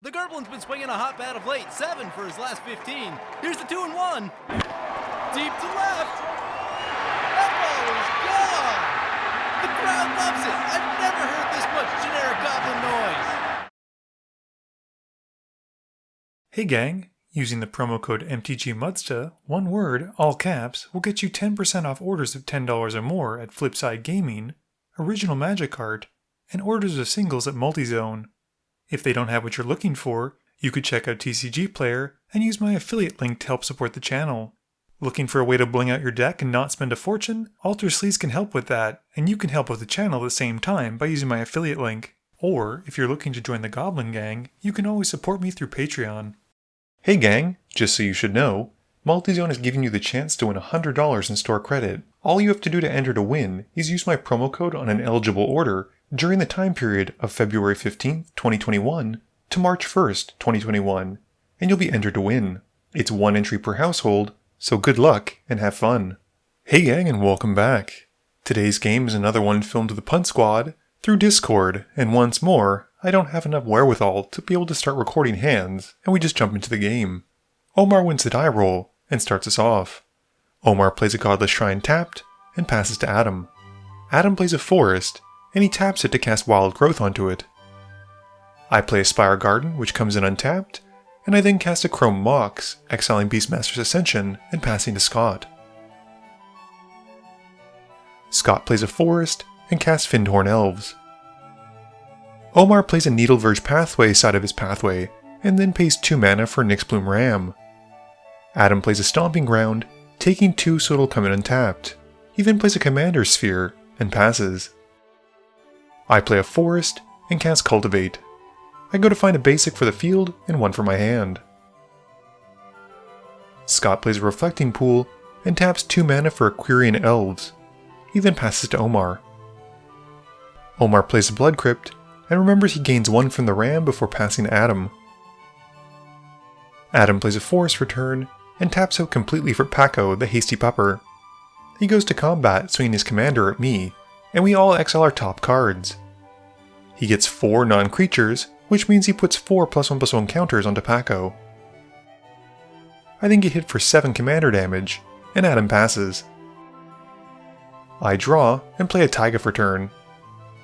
The Goblin's been swinging a hot bat of late, 7 for his last 15. Here's the 2-1. Deep to left. That ball is gone. The crowd loves it. I've never heard this much generic Goblin noise. Hey gang, using the promo code MTGMudsta, one word, all caps, will get you 10% off orders of $10 or more at Flipside Gaming, Original Magic Art, and orders of singles at Multizone. If they don't have what you're looking for, you could check out TCG Player and use my affiliate link to help support the channel. Looking for a way to bling out your deck and not spend a fortune? Alter Sleaze can help with that, and you can help with the channel at the same time by using my affiliate link. Or, if you're looking to join the Goblin Gang, you can always support me through Patreon. Hey gang, just so you should know, Multizone is giving you the chance to win $100 in store credit. All you have to do to enter to win is use my promo code on an eligible order during the time period of February 15th, 2021 to March 1st, 2021, and you'll be entered to win. It's one entry per household, so good luck and have fun. Hey gang, and welcome back. Today's game is another one filmed with the Punt Squad through Discord, and once more, I don't have enough wherewithal to be able to start recording hands, and we just jump into the game. Omar wins the die roll and starts us off. Omar plays a Godless Shrine tapped and passes to Adam. Adam plays a Forest, and he taps it to cast Wild Growth onto it. I play a Spire Garden, which comes in untapped, and I then cast a Chrome Mox, exiling Beastmaster's Ascension and passing to Scott. Scott plays a Forest and casts Findhorn Elves. Omar plays a Needleverge Pathway side of his pathway, and then pays 2 mana for Nyxbloom Ram. Adam plays a Stomping Ground, taking 2 so it'll come in untapped. He then plays a Commander's Sphere and passes. I play a Forest and cast Cultivate. I go to find a basic for the field and one for my hand. Scott plays a Reflecting Pool and taps 2 mana for Aquarian Elves. He then passes to Omar. Omar plays a Blood Crypt and remembers he gains 1 from the Ram before passing to Adam. Adam plays a Forest Return and taps out completely for Pako, the Hasty Pupper. He goes to combat, swinging his commander at me, and we all exile our top cards. He gets 4 non-creatures, which means he puts 4 +1/+1 counters onto Pako. I then get hit for 7 commander damage, and Adam passes. I draw and play a Taiga for turn.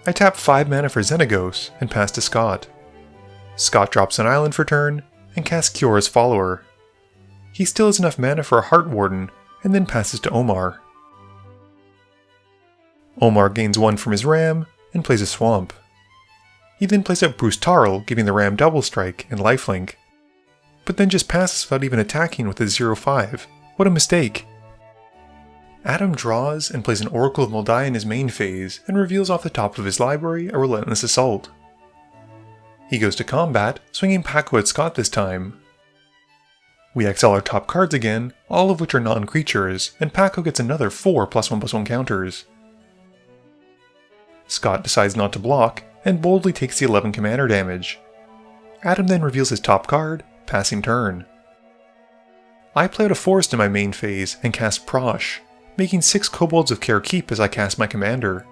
I tap 5 mana for Xenagos and pass to Scott. Scott drops an island for turn and casts Kiora's Follower. He still has enough mana for a Heart Warden and then passes to Omar. Omar gains 1 from his Ram and plays a Swamp. He then plays out Bruce Tarl, giving the Ram Double Strike and Lifelink, but then just passes without even attacking with his 0/5. What a mistake! Adam draws and plays an Oracle of Moldiah in his main phase and reveals off the top of his library a Relentless Assault. He goes to combat, swinging Pako at Scott this time. We exile our top cards again, all of which are non-creatures, and Pako gets another 4 +1/+1 counters. Scott decides not to block, and boldly takes the 11 commander damage. Adam then reveals his top card, passing turn. I play out a Forest in my main phase and cast Prossh, making 6 Kobolds of Care Keep as I cast my commander.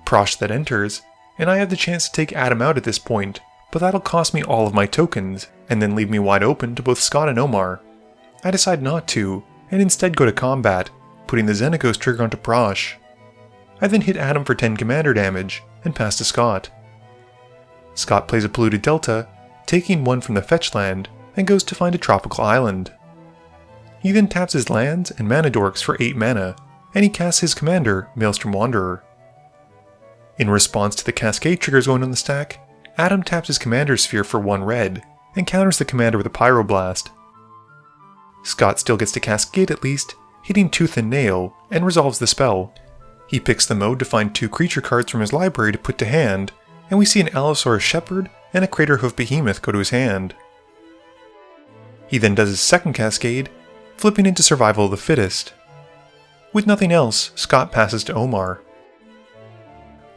Prossh that enters, and I have the chance to take Adam out at this point, but that'll cost me all of my tokens, and then leave me wide open to both Scott and Omar. I decide not to, and instead go to combat, putting the Xenagos trigger onto Prossh. I then hit Adam for 10 commander damage, and pass to Scott. Scott plays a Polluted Delta, taking 1 from the fetch land, and goes to find a tropical island. He then taps his lands and mana dorks for 8 mana, and he casts his commander, Maelstrom Wanderer. In response to the Cascade triggers going on the stack, Adam taps his Commander's Sphere for 1 red, and counters the commander with a Pyroblast. Scott still gets to Cascade at least, hitting Tooth and Nail, and resolves the spell. He picks the mode to find 2 creature cards from his library to put to hand, and we see an Allosaurus Shepherd and a Craterhoof Behemoth go to his hand. He then does his second Cascade, flipping into Survival of the Fittest. With nothing else, Scott passes to Omar.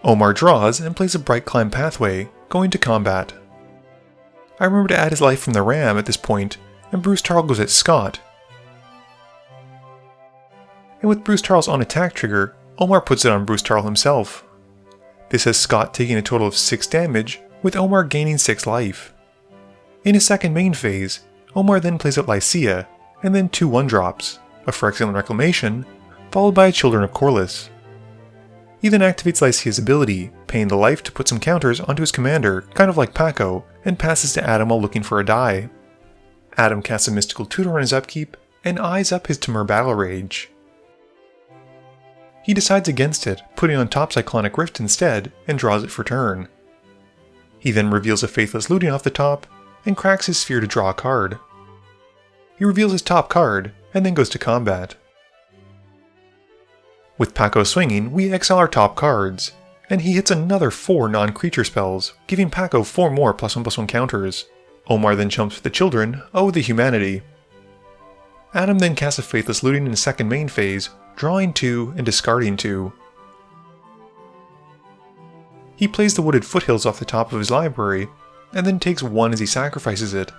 Omar draws and plays a Bright Climb Pathway, going to combat. I remember to add his life from the Ram at this point, and Bruce Tarl goes at Scott. And with Bruce Tarl's on attack trigger, Omar puts it on Bruce Tarl himself. This has Scott taking a total of 6 damage, with Omar gaining 6 life. In his second main phase, Omar then plays out Licia, and then 2 1-drops, a Phyrexian Reclamation, followed by a Children of Corliss. He then activates Licia's ability, paying the life to put some counters onto his commander, kind of like Pako, and passes to Adam while looking for a die. Adam casts a Mystical Tutor on his upkeep, and eyes up his Temur Battle Rage. He decides against it, putting on top Cyclonic Rift instead, and draws it for turn. He then reveals a Faithless Looting off the top, and cracks his sphere to draw a card. He reveals his top card, and then goes to combat. With Pako swinging, we exile our top cards, and he hits another 4 non-creature spells, giving Pako 4 more +1/+1 counters. Omar then jumps for the children, the humanity. Adam then casts a Faithless Looting in his second main phase, drawing 2 and discarding 2. He plays the Wooded Foothills off the top of his library, and then takes 1 as he sacrifices it.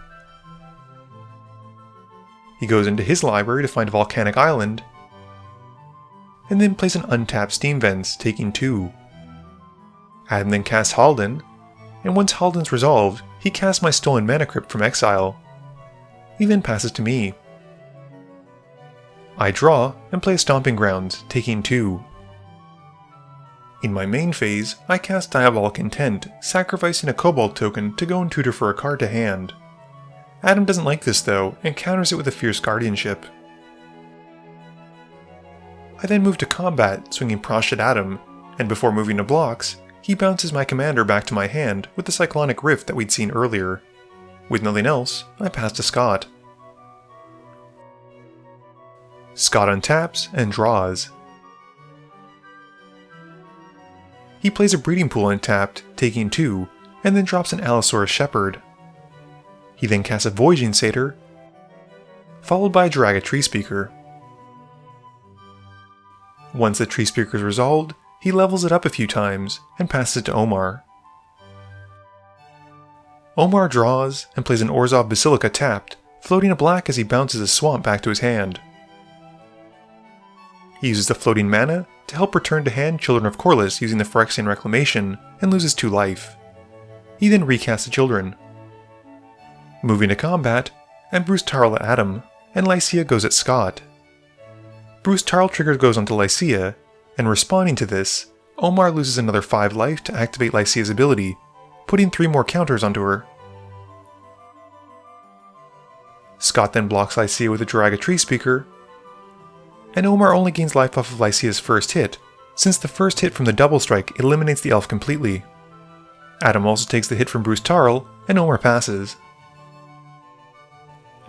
He goes into his library to find a Volcanic Island, and then plays an untapped Steam Vents, taking 2. Adam then casts Haldan, and once Haldan's resolved, he casts my Stolen Mana Crypt from exile. He then passes to me. I draw and play a Stomping Grounds, taking 2. In my main phase, I cast Diabolic Intent, sacrificing a Kobold token to go and tutor for a card to hand. Adam doesn't like this though, and counters it with a Fierce Guardianship. I then move to combat, swinging Prossh at Adam, and before moving to blocks, he bounces my commander back to my hand with the Cyclonic Rift that we'd seen earlier. With nothing else, I pass to Scott. Scott untaps and draws. He plays a Breeding Pool untapped, taking 2, and then drops an Allosaurus Shepherd. He then casts a Voyaging Satyr, followed by a Draga Tree Speaker. Once the Tree Speaker is resolved, he levels it up a few times and passes it to Omar. Omar draws and plays an Orzhov Basilica tapped, floating a black as he bounces a swamp back to his hand. He uses the floating mana to help return to hand Children of Corliss using the Phyrexian Reclamation and loses 2 life. He then recasts the children. Moving to combat, and Bruce Tarl at Adam, and Licia goes at Scott. Bruce Tarl trigger goes onto Licia, and responding to this, Omar loses another 5 life to activate Licia's ability, putting 3 more counters onto her. Scott then blocks Licia with a Draga Tree Speaker, and Omar only gains life off of Licia's first hit, since the first hit from the double strike eliminates the elf completely. Adam also takes the hit from Bruce Tarl, and Omar passes.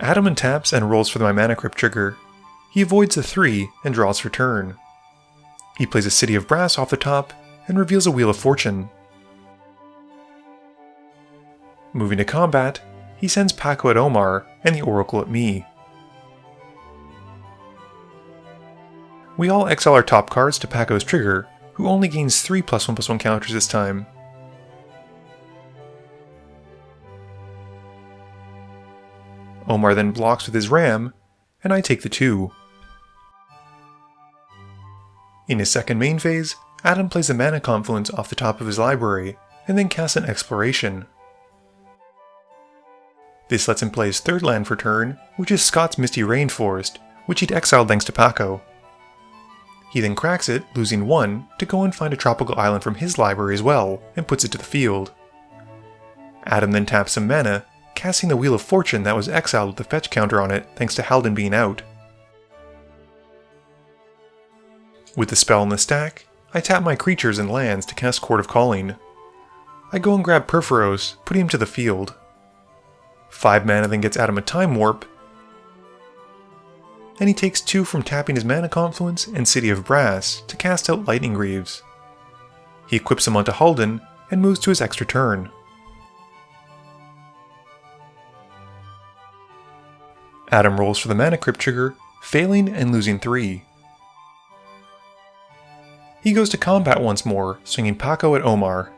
Adam untaps and rolls for my Mana Crypt trigger. He avoids the 3 and draws for turn. He plays a City of Brass off the top and reveals a Wheel of Fortune. Moving to combat, he sends Pako at Omar and the Oracle at me. We all exile our top cards to Pako's trigger, who only gains 3 +1/+1 counters this time. Omar then blocks with his Ram, and I take the 2. In his second main phase, Adam plays a Mana Confluence off the top of his library, and then casts an Exploration. This lets him play his third land for turn, which is Scott's Misty Rainforest, which he'd exiled thanks to Pako. He then cracks it, losing 1, to go and find a tropical island from his library as well, and puts it to the field. Adam then taps some mana, casting the Wheel of Fortune that was exiled with the fetch counter on it thanks to Haldan being out. With the spell in the stack, I tap my creatures and lands to cast Court of Calling. I go and grab Perforos, putting him to the field. 5 mana then gets Adam a Time Warp, and he takes 2 from tapping his Mana Confluence and City of Brass to cast out Lightning Greaves. He equips them onto Haldan and moves to his extra turn. Adam rolls for the Mana Crypt trigger, failing and losing 3. He goes to combat once more, swinging Pako at Omar.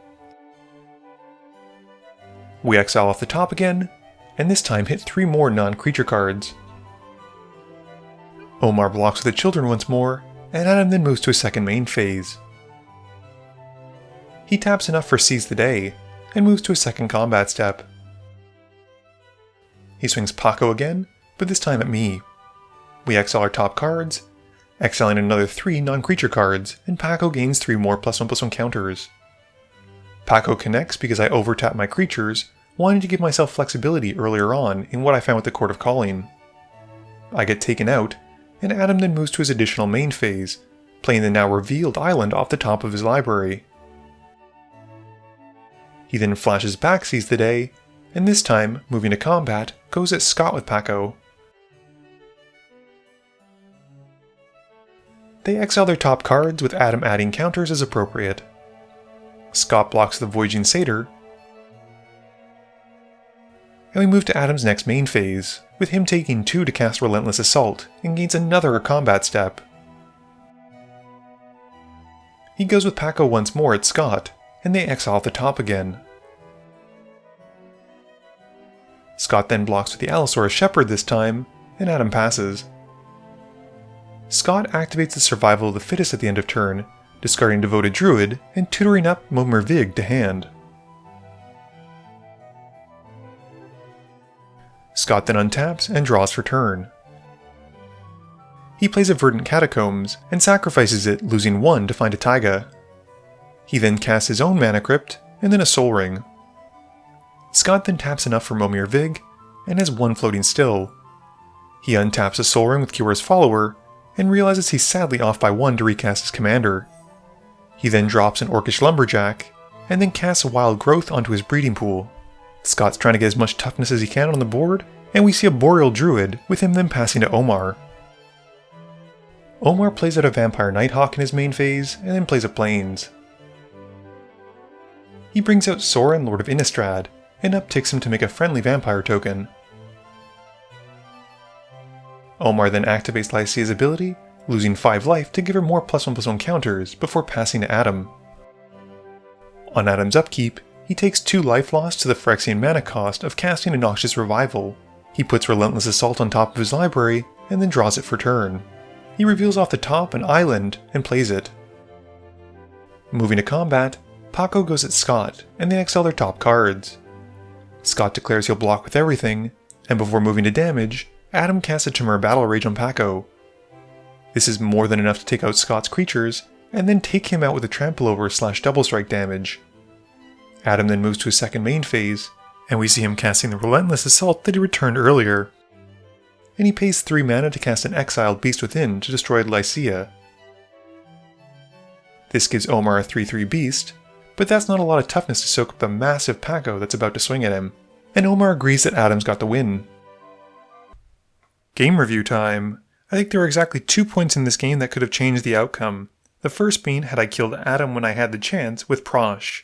We exile off the top again, and this time hit 3 more non-creature cards. Omar blocks with the children once more, and Adam then moves to his second main phase. He taps enough for Seize the Day, and moves to his second combat step. He swings Pako again, but this time at me. We exile our top cards, exiling another 3 non-creature cards, and Pako gains 3 more +1/+1 counters. Pako connects because I overtap my creatures, wanting to give myself flexibility earlier on in what I found with the Court of Calling. I get taken out, and Adam then moves to his additional main phase, playing the now revealed island off the top of his library. He then flashes back Seize the Day, and this time, moving to combat, goes at Scott with Pako. They exile their top cards, with Adam adding counters as appropriate. Scott blocks the Voyaging Satyr, and we move to Adam's next main phase, with him taking 2 to cast Relentless Assault, and gains another combat step. He goes with Pako once more at Scott, and they exile the top again. Scott then blocks with the Allosaurus Shepherd this time, and Adam passes. Scott activates the Survival of the Fittest at the end of turn, discarding Devoted Druid and tutoring up Momir Vig to hand. Scott then untaps and draws for turn. He plays a Verdant Catacombs and sacrifices it, losing 1 to find a Taiga. He then casts his own Mana Crypt and then a Soul Ring. Scott then taps enough for Momir Vig and has 1 floating still. He untaps a Soul Ring with Cura's Follower and realizes he's sadly off by 1 to recast his commander. He then drops an Orcish Lumberjack and then casts a Wild Growth onto his breeding pool. Scott's trying to get as much toughness as he can on the board, and we see a Boreal Druid, with him then passing to Omar. Omar plays out a Vampire Nighthawk in his main phase, and then plays a Plains. He brings out Sorin, Lord of Innistrad, and upticks him to make a friendly vampire token. Omar then activates Licia's ability, losing 5 life to give her more +1/+1 counters before passing to Adam. On Adam's upkeep, he takes 2 life loss to the Phyrexian mana cost of casting a Noxious Revival. He puts Relentless Assault on top of his library, and then draws it for turn. He reveals off the top an island, and plays it. Moving to combat, Pako goes at Scott, and they exile their top cards. Scott declares he'll block with everything, and before moving to damage, Adam casts a Temur Battle Rage on Pako. This is more than enough to take out Scott's creatures, and then take him out with a Trample Over / Double Strike damage. Adam then moves to his second main phase, and we see him casting the Relentless Assault that he returned earlier. And he pays 3 mana to cast an Exiled Beast Within to destroy Licia. This gives Omar a 3/3 Beast, but that's not a lot of toughness to soak up the massive Pako that's about to swing at him, and Omar agrees that Adam's got the win. Game review time. I think there were exactly 2 points in this game that could have changed the outcome. The first being had I killed Adam when I had the chance with Prossh.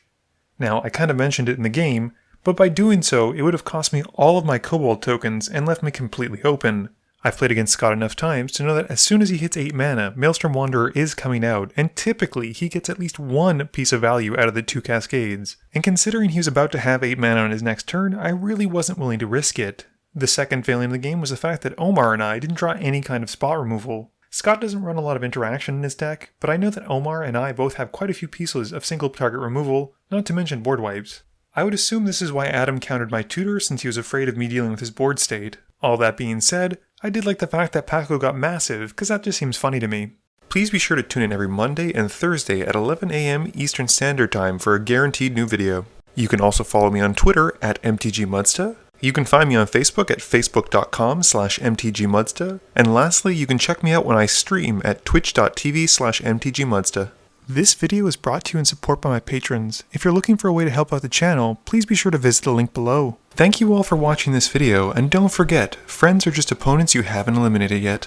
Now, I kind of mentioned it in the game, but by doing so, it would have cost me all of my Kobold tokens and left me completely open. I've played against Scott enough times to know that as soon as he hits 8 mana, Maelstrom Wanderer is coming out, and typically he gets at least 1 piece of value out of the 2 Cascades. And considering he was about to have 8 mana on his next turn, I really wasn't willing to risk it. The second failing of the game was the fact that Omar and I didn't draw any kind of spot removal. Scott doesn't run a lot of interaction in his deck, but I know that Omar and I both have quite a few pieces of single target removal, not to mention board wipes. I would assume this is why Adam countered my tutor since he was afraid of me dealing with his board state. All that being said, I did like the fact that Pako got massive, because that just seems funny to me. Please be sure to tune in every Monday and Thursday at 11 AM Eastern Standard Time for a guaranteed new video. You can also follow me on Twitter at MTGMudsta. You can find me on Facebook at facebook.com/mtgmudsta. And lastly, you can check me out when I stream at twitch.tv/mtgmudsta. This video is brought to you in support by my patrons. If you're looking for a way to help out the channel, please be sure to visit the link below. Thank you all for watching this video, and don't forget, friends are just opponents you haven't eliminated yet.